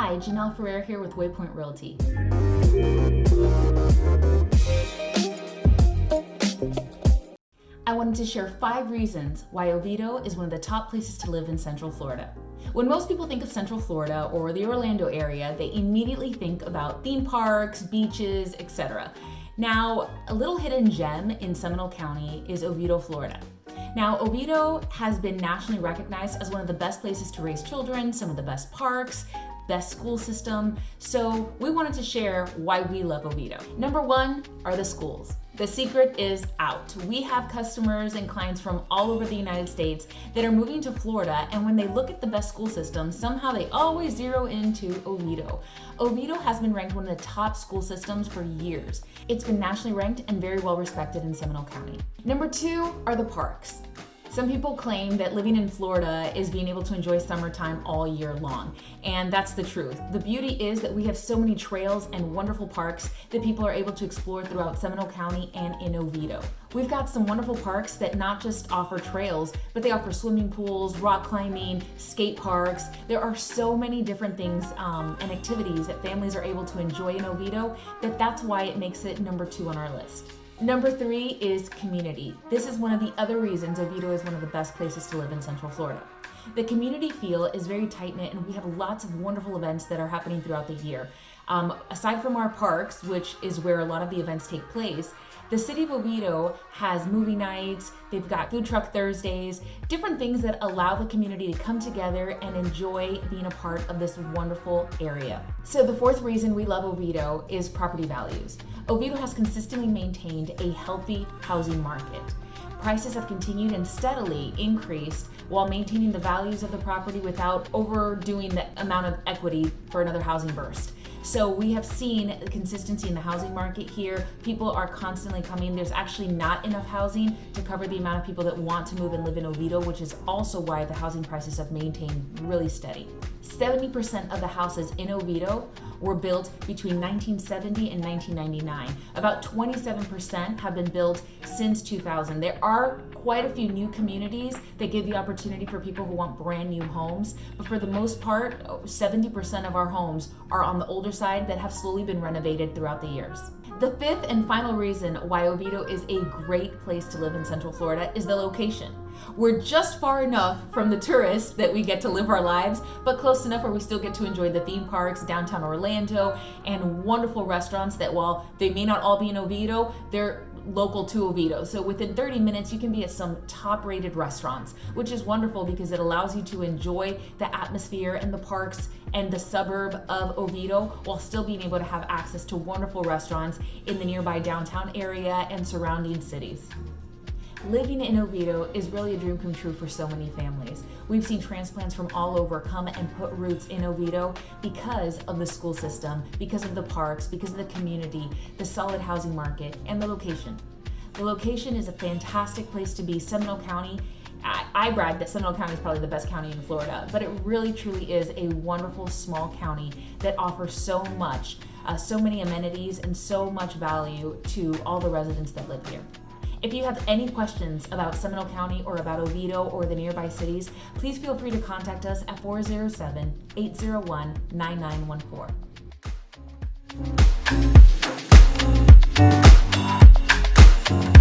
Hi, Janelle Ferrer here with Waypoint Realty. I wanted to share 5 reasons why Oviedo is one of the top places to live in Central Florida. When most people think of Central Florida or the Orlando area, they immediately think about theme parks, beaches, etc. Now, a little hidden gem in Seminole County is Oviedo, Florida. Now, Oviedo has been nationally recognized as one of the best places to raise children, some of the best parks, best school system. So we wanted to share why we love Oviedo. Number 1 are the schools. The secret is out. We have customers and clients from all over the United States that are moving to Florida, and when they look at the best school systems, somehow they always zero into Oviedo. Oviedo has been ranked one of the top school systems for years. It's been nationally ranked and very well respected in Seminole County. Number 2 are the parks. Some people claim that living in Florida is being able to enjoy summertime all year long, and that's the truth. The beauty is that we have so many trails and wonderful parks that people are able to explore throughout Seminole County and in Oviedo. We've got some wonderful parks that not just offer trails, but they offer swimming pools, rock climbing, skate parks. There are so many different things and activities that families are able to enjoy in Oviedo that's why it makes it number 2 on our list. Number 3 is community. This is one of the other reasons Oviedo is one of the best places to live in Central Florida. The community feel is very tight-knit, and we have lots of wonderful events that are happening throughout the year. Aside from our parks, which is where a lot of the events take place, the city of Oviedo has movie nights, they've got food truck Thursdays, different things that allow the community to come together and enjoy being a part of this wonderful area. So the 4th reason we love Oviedo is property values. Oviedo has consistently maintained a healthy housing market. Prices have continued and steadily increased while maintaining the values of the property without overdoing the amount of equity for another housing burst. So we have seen consistency in the housing market here. People are constantly coming. There's actually not enough housing to cover the amount of people that want to move and live in Oviedo, which is also why the housing prices have maintained really steady. 70% of the houses in Oviedo were built between 1970 and 1999. About 27% have been built since 2000. There are quite a few new communities that give the opportunity for people who want brand new homes, but for the most part, 70% of our homes are on the older side that have slowly been renovated throughout the years. The 5th and final reason why Oviedo is a great place to live in Central Florida is the location. We're just far enough from the tourists that we get to live our lives, but close enough where we still get to enjoy the theme parks, downtown Orlando, and wonderful restaurants that, while they may not all be in Oviedo, they're local to Oviedo. So within 30 minutes, you can be at some top-rated restaurants, which is wonderful because it allows you to enjoy the atmosphere and the parks and the suburb of Oviedo while still being able to have access to wonderful restaurants in the nearby downtown area and surrounding cities. Living in Oviedo is really a dream come true for so many families. We've seen transplants from all over come and put roots in Oviedo because of the school system, because of the parks, because of the community, the solid housing market, and the location. The location is a fantastic place to be. Seminole County, I brag that Seminole County is probably the best county in Florida, but it really truly is a wonderful small county that offers so much, so many amenities and so much value to all the residents that live here. If you have any questions about Seminole County or about Oviedo or the nearby cities, please feel free to contact us at 407-801-9914.